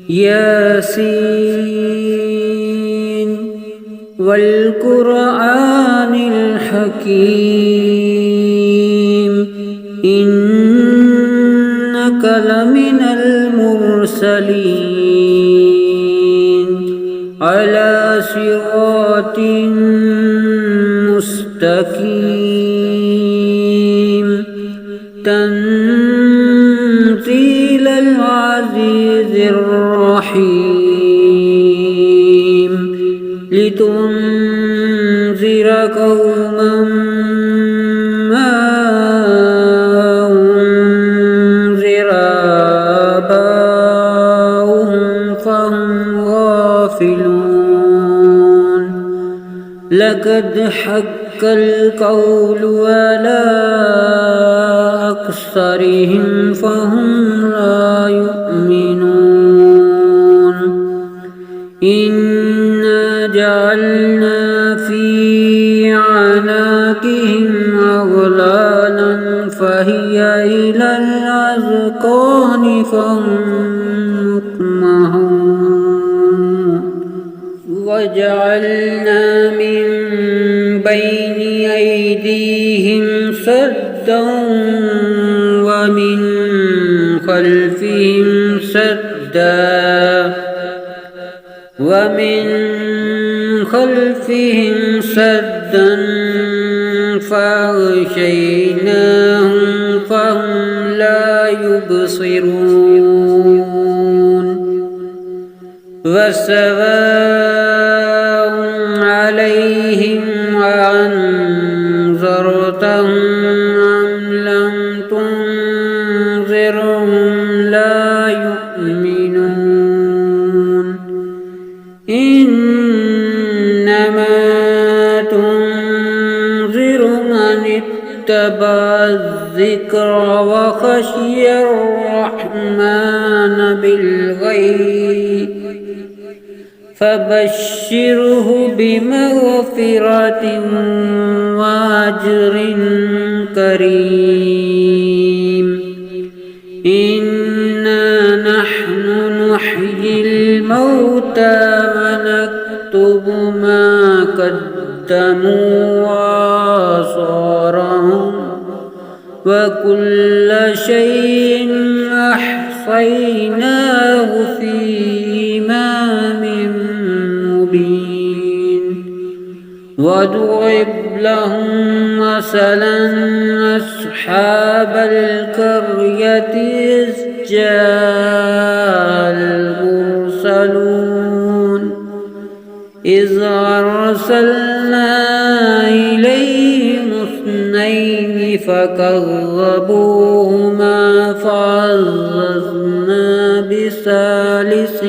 ياسين والقرآن الحكيم إنك لمن المرسلين على صراط مستقيم تنزيل العزيز الرحيم لتنذر قوما ما أنذر آباؤهم فهم غافلون لقد حق القول على أكثرهم فهم لا يؤمنون إنا جعلنا في أعناقهم أغلالا فهي إلى الأذقان فهم مقمحون وجعلنا من بين أيديهم سدا ومن خلفهم سدا فأغشيناهم فهم لا يبصرون وسواء عليهم أأنذرتهم أم لم تنذرهم لا يؤمنون إنما تنذر من اتبع الذكر وخشي الرحمن بالغيب فبشره بمغفرة وأجر كريم إنا نحن نحيي الموتى ونكتب ما قدموا وآثارهم وكل شيء أحصيناه في إمام مبين واضرب لهم مثلا أصحاب القرية إذ جاء المرسلون إذ أرسلنا إليهم اثنين فكذبوهما فعززنا بثالث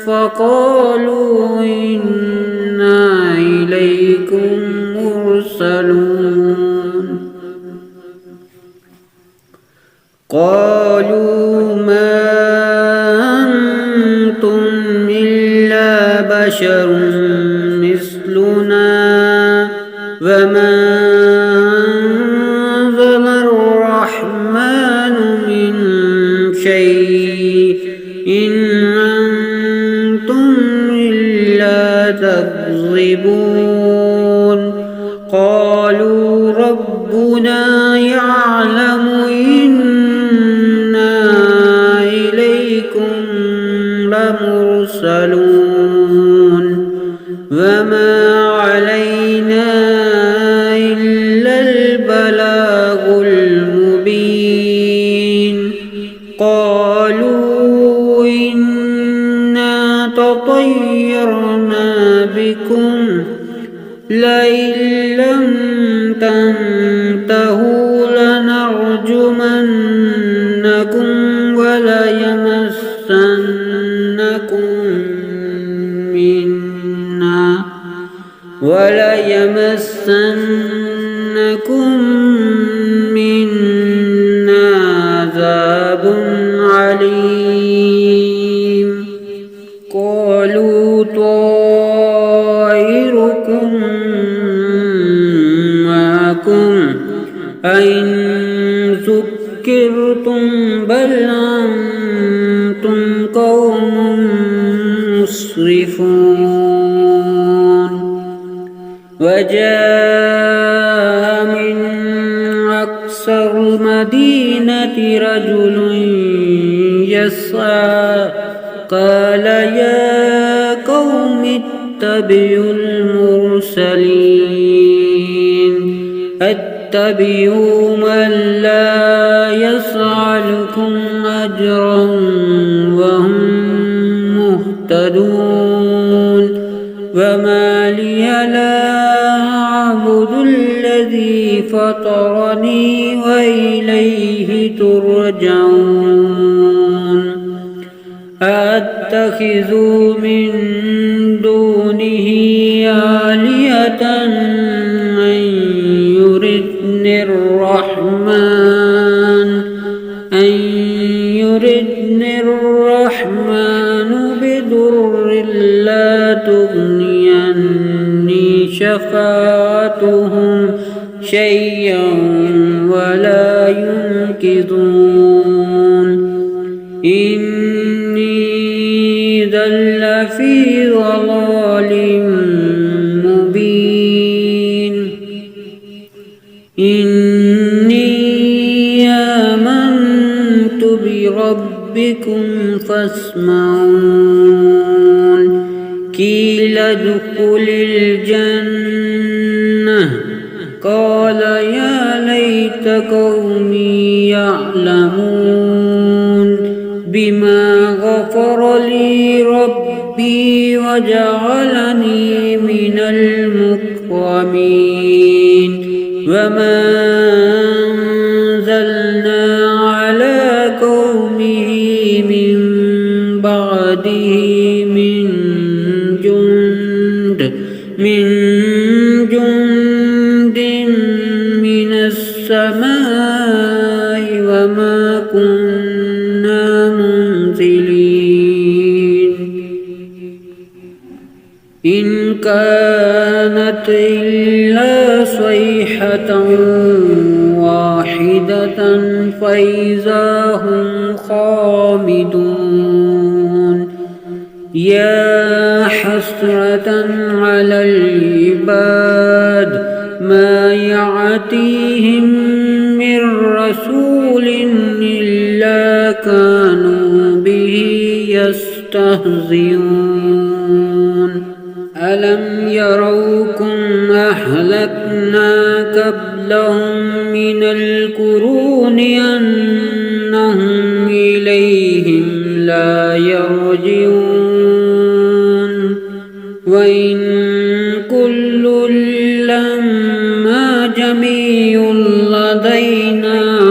فقالوا إنا إليكم مرسلون قالوا ما أنتم إلا بشر مثلنا وما أنزل الرحمن من شيء إن أنتم إلا تكذبون قالوا ربنا يعلم إنا إليكم لمرسلون وما علينا إلا البلاغ المبين قالوا إنا تطيرنا بكم لئن لم تنتهوا لنرجمنكم وليمسنكم منا عذاب عليم قالوا طائركم سكرتم بل أنتم قوم مسرفون وجاء من أقصى المدينة رجل يسعى قال يا قوم اتبعوا المرسلين اتبعوا من لا يسألكم أجرا وهم مهتدون وما لي لا أعبد الذي فطرني وإليه ترجعون أتخذ من دونه آلهة أن يردني الرحمن بضر لا تغني عني شفاعتهم شيئا ولا ينقذون إني ذل في ضلال مبين إني آمنت بربكم فاسمعون قيل ادخل الجنة قال يا ليت قومي يعلمون بما غفر لي ربي وجعلني من المكرمين وما أنزلنا على قومه من بعده من جند من السماء وما كنا منزلين إن كانت إلا صيحة واحدة فإذا هم خامدون يا حسرة على العباد ما يأتيهم من رسول إلا كانوا به يستهزئون ألم يروكم أهلكنا قبلهم من القرون أنهم إليهم لا يرجعون وإن كل لما جميع لدينا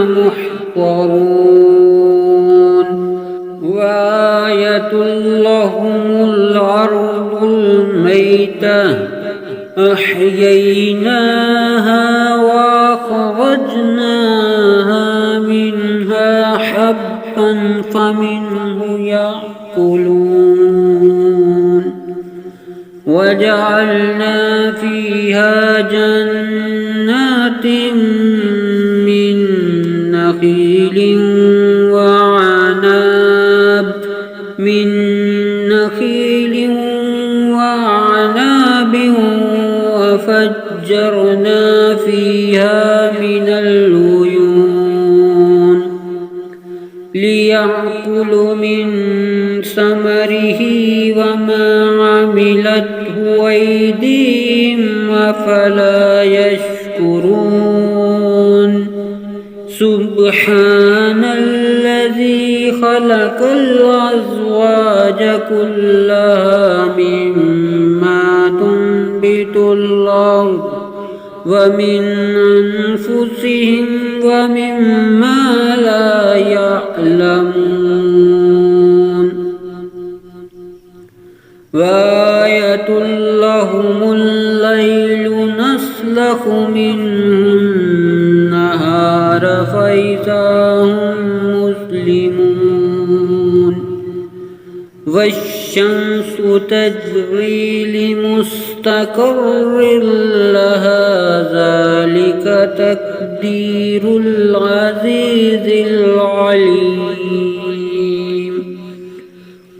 محضرون وآية لهم الأرض الميتة أحييناها وأخرجناها منها حبا فمنه يأكلون وجعلنا فيها جنات من نخيل وعناب وفجرنا فيها من العيون ليأكلوا من ثمره وما عملته أيديهم أفلا يشكرون سبحان الذي خلق الأزواج كلها مما تنبت الأرض ومن أنفسهم ومما لا يعلمون وآية لهم الليل نسلخ منه النهار فإذا هم مسلمون والشمس تجري لمستقر لها ذلك تقدير العزيز العليم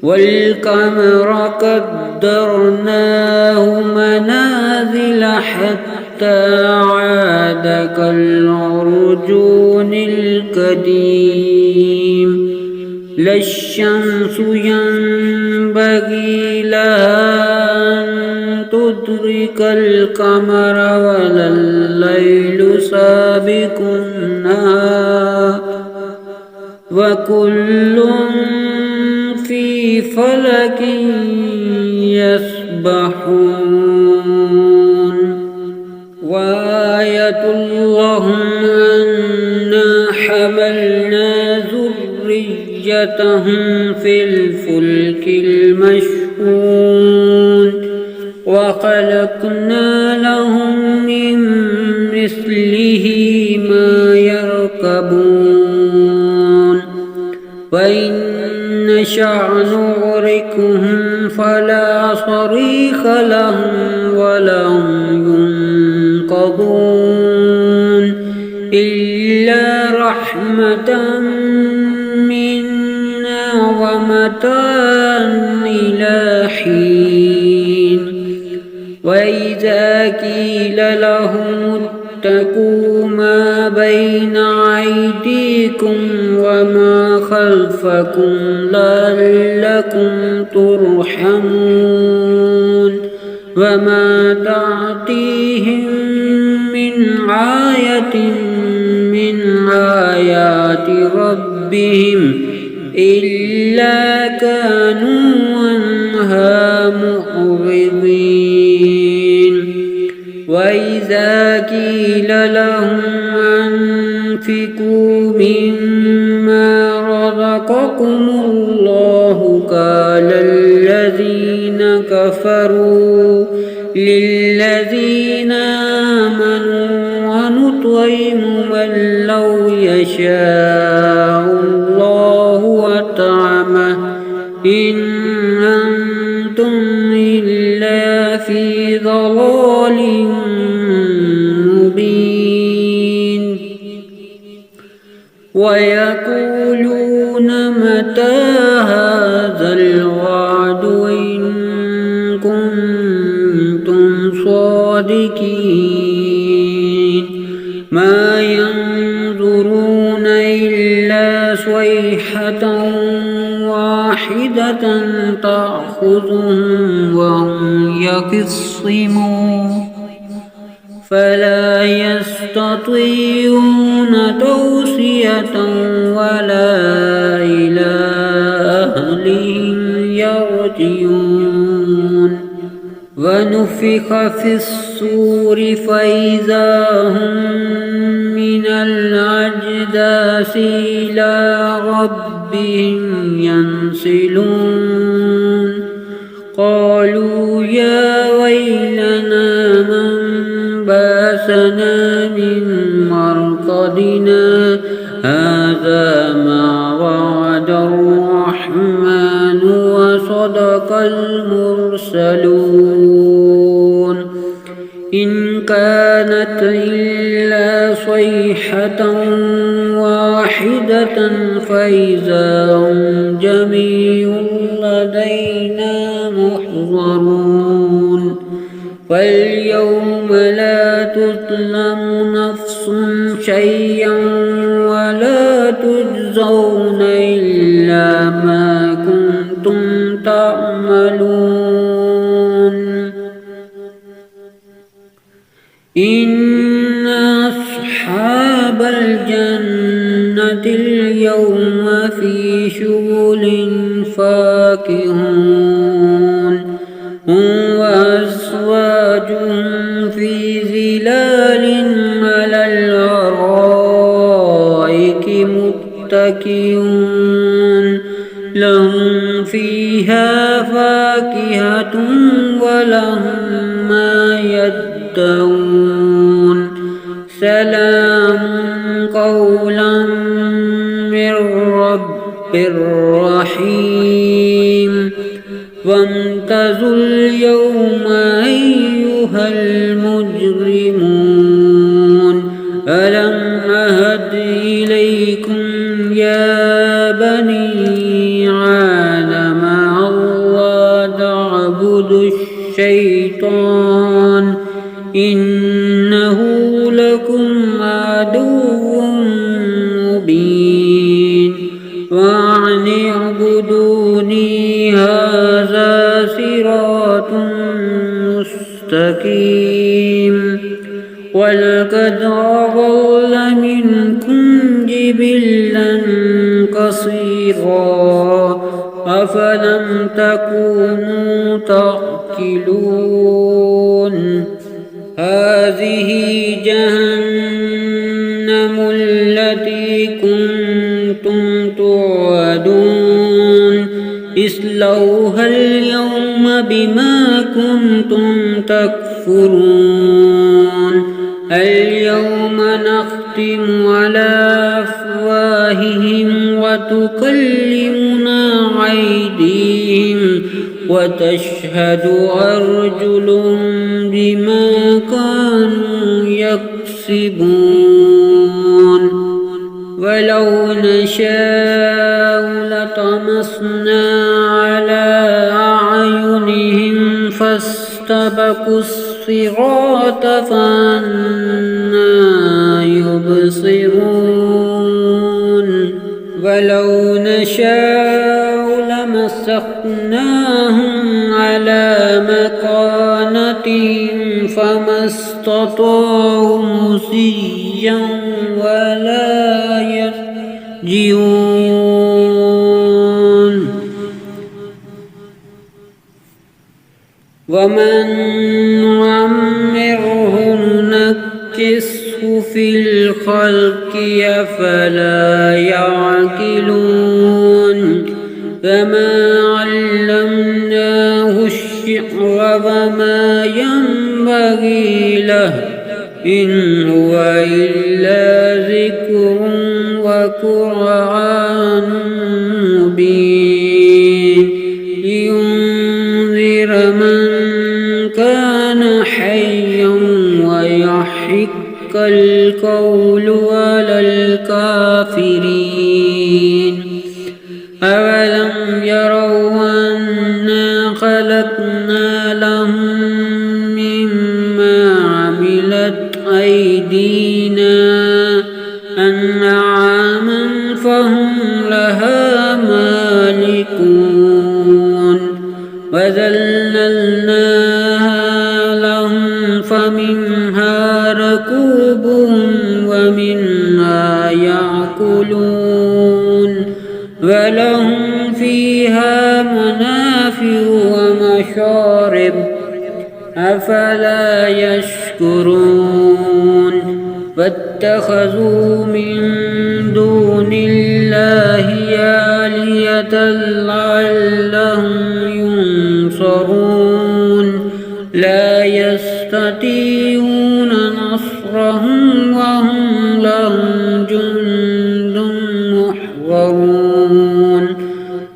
والقمر قدرناه منازل حتى عاد كالعرجون القديم لا الشمس ينبغي لها أن تدرك القمر ولا الليل سابق النهار وكل في فلك يسبحون وآية لهم أنا حملنا ذريتهم في الفلك المشحون وخلقنا لهم من مثله ما يركبون وإن نشأ نغرقهم فلا صريخ لهم ولا هم ينقذون إلا رحمة منا ومتاعا إلى حين وإذا قيل لهم اتقوا ما بين أيديكم وما خلفكم لعلكم ترحمون وما تأتيهم من آية من آيات ربهم إلا كانوا عنها معرضين وإذا قيل لهم أنفقوا مما رزقكم الله قال الذين كفروا للذين آمنوا ونطعم من لو يشاء الله أطعمه إن أنتم إلا في ضلال مبين ويقولون متى هذا الوعد إن كنتم صادقين ما ينظرون إلا صيحة واحدة تأخذهم وهم يخصمون فلا يستطيعون توصية ولا إلى أهلهم يرجعون ونفخ في الصور فإذا هم من الأجداث إلى ربهم ينسلون قالوا يا ويلنا من باسنا من مرقدنا هذا ما وعد الرحمن وصدق المرسلون إن كانت إلا صيحة واحدة فإذا هم جميع لدينا محضرون فاليوم لا تظلم نفس شيئا ولا تجزون إلا ما كنتم تعملون إن أصحاب الجنة اليوم في شغل فاكهون هم وأزواجهم في ظلال على الأرائك متكئون لهم فيها فاكهة ولهم ما يدعون سلام قولا من رب رحيم وامتازوا اليوم أيها المجرمون ألم أهد إليكم يا بني آدم ألا تعبدوا الشيطان إنه لكم عدو مبين وأن اعبدوني هذا صراط مستقيم ولقد أضل منكم جبلا قصيرا أفلم تكونوا تعقلون هذه جهنم التي كنتم توعدون اصلوها اليوم بما كنتم تكفرون اليوم نختم على أفواههم وتكلمنا أيديهم وتشهد أرجلهم بما كانوا يكسبون ولو نشاء لطمسنا على أعينهم فاستبقوا الصراط فأنى يبصرون ولو نشاء لمسخناهم على مكانتهم فما استطاعوا مصيا ولا يرجعون ومن نعمره ننكسه في الخلق أفلا يعقلون فما علمناه الشعر وما ينبغي له إن هو إلا ذكر وقرآن مبين لينذر من كان حيا ويحق القول على الكافرين أولم يروا أنا خلقنا لهم مما عملت أيدينا أنعاما فهم لها مالكون وذللناها لهم فمنها ركوبهم ومنها يأكلون ولهم فيها منافع ومشارب أفلا يشكرون واتخذوا من دون الله آلهة لعلهم ينصرون لا يستطيعون نصرهم وهم لهم جند محضرون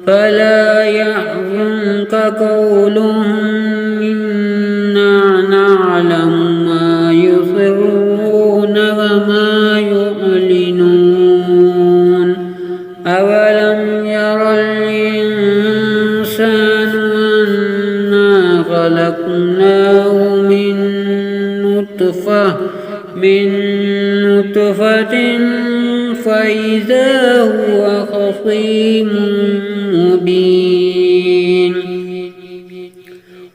فلا يحزنك قولهم إنا نعلم ما يسرون وما يعلنون أولم ير الإنسان أنا خلقناه من نطفة فإذا هو خصيم مبين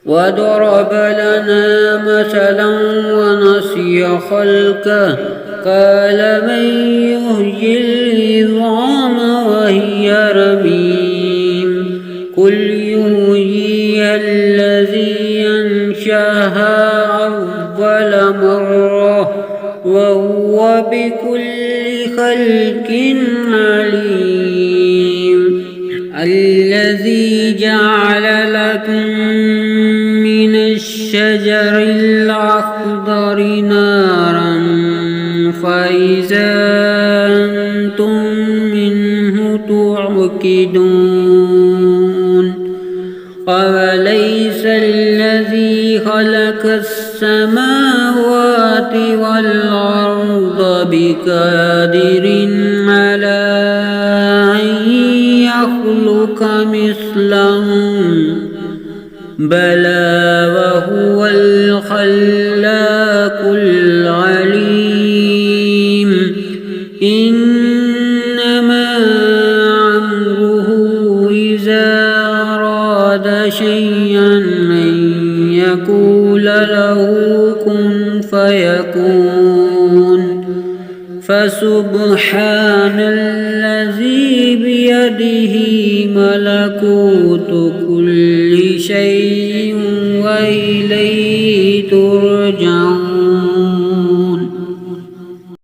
وضرب لنا مثلا ونسي خلقه قال من يحيي العظام وهي رميم قل يحييها الذي أنشأها أول مرة وهو بكل خلق عليم الذي جعل لكم من الشجر الأخضر نارا فإذا أنتم منه توقدون السماوات والأرض بقادر على أن يخلق مثلهم بلى وهو الخلاق العليم إنما أمره إذا أراد شيئا أن يقول له كن فيكون فسبحان الذي بيده ملكوت كل شيء وإليه ترجعون